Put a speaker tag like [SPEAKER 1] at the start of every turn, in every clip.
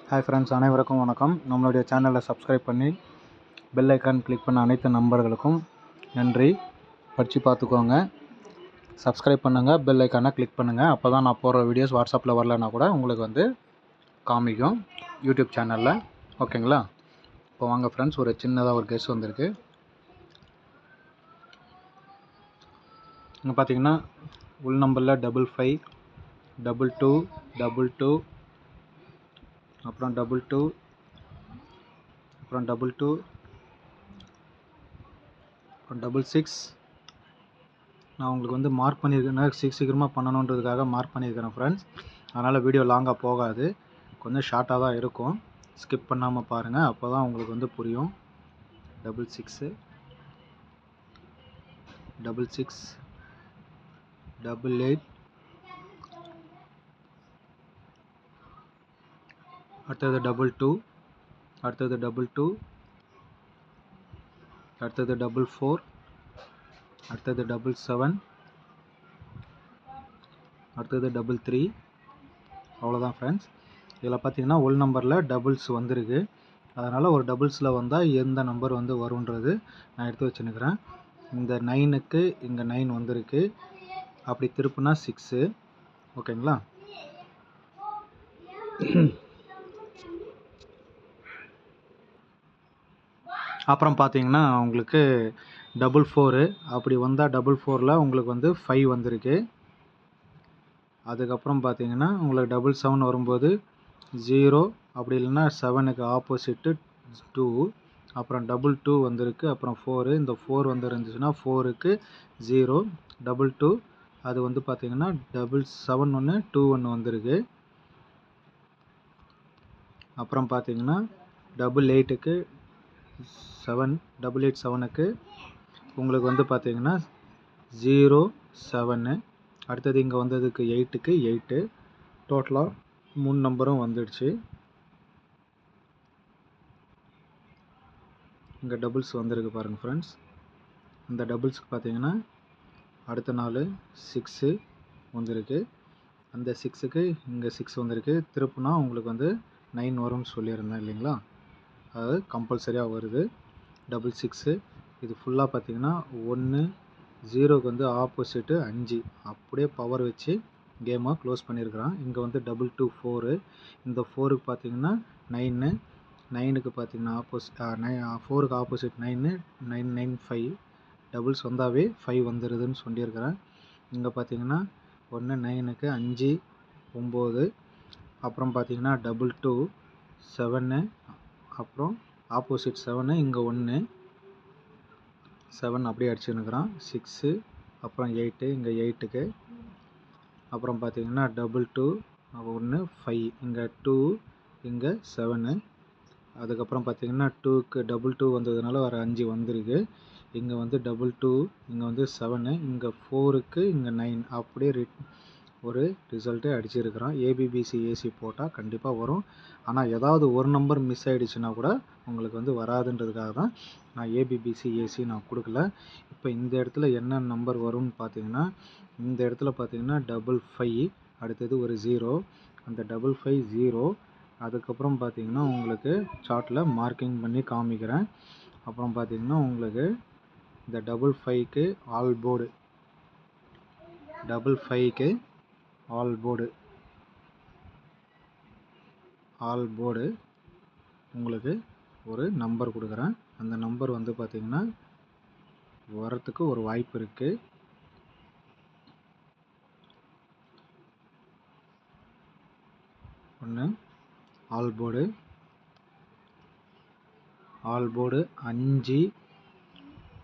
[SPEAKER 1] Hi friends, அனைவருக்கும் வணக்கம். நம்மளுடைய சேனலை சப்ஸ்கிரைப் பண்ணி பெல் ஐக்கான் கிளிக் பண்ண அனைத்து நண்பர்களுக்கும் நன்றி. படித்து பார்த்துக்கோங்க, சப்ஸ்கிரைப் பண்ணுங்கள், பெல் ஐக்கானை கிளிக் பண்ணுங்கள். அப்போ தான் நான் போடுற வீடியோஸ் வாட்ஸ்அப்பில் வரலன்னா கூட உங்களுக்கு காமிக்கும் யூடியூப் சேனலில். ஓகேங்களா? இப்போ வாங்க ஃப்ரெண்ட்ஸ், ஒரு சின்னதாக ஒரு கெஸ் வந்திருக்கு. இங்கே பார்த்தீங்கன்னா உள் நம்பரில் 55, 22, 22, அப்புறம் 22, அப்புறம் 22, அப்புறம் 66. நான் உங்களுக்கு மார்க் பண்ணியிருக்கேன், சீக்கிரமாக பண்ணணுன்றதுக்காக மார்க் பண்ணியிருக்கிறேன் ஃப்ரெண்ட்ஸ். அதனால் வீடியோ லாங்காக போகாது, கொஞ்சம் ஷார்ட்டாக தான் இருக்கும். ஸ்கிப் பண்ணாமல் பாருங்கள், அப்போ தான் உங்களுக்கு புரியும். 66, 66, 88, அடுத்தது 22, அடுத்தது 22, அடுத்தது 44, அடுத்தது 77, அடுத்தது 33. அவ்வளோதான் ஃப்ரெண்ட்ஸ். இதில் பார்த்தீங்கன்னா உள் நம்பரில் டபுள்ஸ் வந்திருக்கு. அதனால் ஒரு டபுள்ஸில் வந்தால் எந்த நம்பர் வருன்றது நான் எடுத்து வச்சுன்னுக்கிறேன். இந்த 9க்கு இங்கே 9 வந்திருக்கு, அப்படி திருப்புனா 6. ஓகேங்களா? அப்புறம் பார்த்தீங்கன்னா உங்களுக்கு 44, அப்படி வந்தால் 44ல் உங்களுக்கு 5 வந்திருக்கு. அதுக்கப்புறம் பார்த்தீங்கன்னா உங்களுக்கு 77 வரும்போது 0, அப்படி இல்லைன்னா 7க்கு ஆப்போசிட்டு 2. அப்புறம் 22 வந்திருக்கு, அப்புறம் 4. இந்த 4 இருந்துச்சுன்னா 4க்கு 0, 22. அது பார்த்தீங்கன்னா 771, 21 வந்திருக்கு. அப்புறம் பார்த்தீங்கன்னா 88க்கு 7, 887க்கு உங்களுக்கு பார்த்தீங்கன்னா 0, 7. அடுத்தது இங்கே வந்ததுக்கு 8க்கு 8. டோட்டலாக 3 நம்பரும் வந்துடுச்சு. இங்கே டபுள்ஸ் வந்திருக்கு பாருங்கள் ஃப்ரெண்ட்ஸ். இந்த டபுள்ஸ்க்கு பார்த்தீங்கன்னா அடுத்த நாள் 6 வந்திருக்கு. அந்த 6க்கு இங்கே 6 வந்திருக்கு. திருப்புனா உங்களுக்கு 9 வரும்னு சொல்லியிருந்தேன் இல்லைங்களா? அதாவது கம்பல்சரியாக வருது 66. இது ஃபுல்லாக பார்த்தீங்கன்னா 1, 0க்கு ஆப்போசிட்டு 5. அப்படியே பவர் வச்சு கேமை க்ளோஸ் பண்ணியிருக்கிறான். இங்கே 22, 4. இந்த 4க்கு பார்த்தீங்கன்னா 9, 9க்கு பார்த்தீங்கன்னா 4க்கு ஆப்போசிட் 9, 9, 9, 5. டபுள்ஸ் வந்தாவே 5 வந்துடுதுன்னு சொல்லியிருக்கிறேன். இங்கே பார்த்தீங்கன்னா 1, 9க்கு 5, 9. அப்புறம் பார்த்தீங்கன்னா 22, 7, அப்புறம் ஆப்போசிட் 7, இங்கே 1, 7 அப்படியே அடிச்சுன்னுக்குறான். 6, அப்புறம் 8, இங்கே 8க்கு. அப்புறம் பார்த்தீங்கன்னா 22, 1, 5, இங்கே 2, இங்கே 7. அதுக்கப்புறம் பார்த்தீங்கன்னா 2க்கு 22 வந்ததுனால வர 5 வந்திருக்கு. இங்கே 22, இங்கே 7, இங்கே 4க்கு இங்கே 9. அப்படியே ஒரு ரிசல்ட்டு அடிச்சிருக்கிறான். ஏபிபிசி ஏசி போட்டால் கண்டிப்பாக வரும். ஆனால் ஏதாவது ஒரு நம்பர் மிஸ் ஆகிடுச்சுன்னா கூட உங்களுக்கு வராதுன்றதுக்காக தான் நான் ஏபிபிசி ஏசி நான் கொடுக்கல. இப்போ இந்த இடத்துல என்ன நம்பர் வரும்னு பார்த்தீங்கன்னா, இந்த இடத்துல பார்த்தீங்கன்னா 55, அடுத்தது ஒரு 0, அந்த 55, 0. அதுக்கப்புறம் பார்த்தீங்கன்னா உங்களுக்கு சார்ட்டில் மார்க்கிங் பண்ணி காமிக்கிறேன். அப்புறம் பார்த்தீங்கன்னா உங்களுக்கு இந்த 55க்கு ஆல் போர்டு, 55க்கு ஆல் போர்டு உங்களுக்கு ஒரு நம்பர் கொடுக்குறேன். அந்த நம்பர் பார்த்தீங்கன்னா வரத்துக்கு ஒரு வாய்ப்பு இருக்குது. ஒன்று ஆல் போர்டு 5.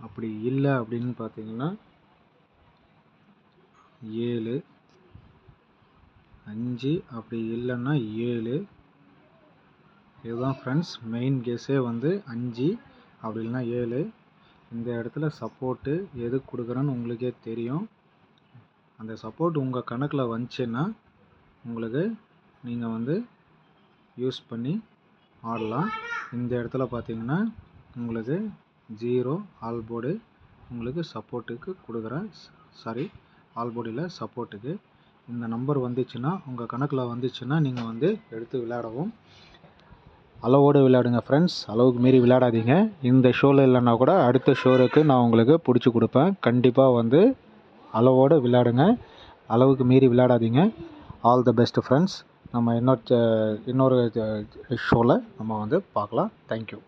[SPEAKER 1] அப்படி இல்லை அப்படின்னு பார்த்தீங்கன்னா 7, 5. அப்படி இல்லைன்னா 7. இதுதான் ஃப்ரெண்ட்ஸ் மெயின் கேஸே 5, அப்படி இல்லைன்னா 7. இந்த இடத்துல சப்போர்ட்டு எது கொடுக்குறேன்னு உங்களுக்கே தெரியும். அந்த சப்போர்ட் உங்கள் கணக்கில் வந்துச்சுன்னா உங்களுக்கு நீங்கள் யூஸ் பண்ணி ஆடலாம். இந்த இடத்துல பார்த்தீங்கன்னா உங்களுக்கு 0 ஆல் போர்டு உங்களுக்கு சப்போர்ட்டுக்கு கொடுக்குறேன். சாரி, ஆல் போர்டில் சப்போர்ட்டுக்கு இந்த நம்பர் வந்துச்சுன்னா உங்கள் கணக்கில் வந்துச்சுன்னா நீங்கள் எடுத்து விளையாடவும். அளவோடு விளையாடுங்க ஃப்ரெண்ட்ஸ். அளவுக்கு மீறி விளையாடாதீங்க. இந்த ஷோவில் இல்லைன்னா கூட அடுத்த ஷோருக்கு நான் உங்களுக்கு பிடிச்சி கொடுப்பேன். கண்டிப்பாக வந்து அளவோடு விளையாடுங்க. அளவுக்கு மீறி விளையாடாதீங்க. All the best friends. நம்ம இன்னொரு ஷோவில் நம்ம வந்து பார்க்கலாம். தேங்க்யூ.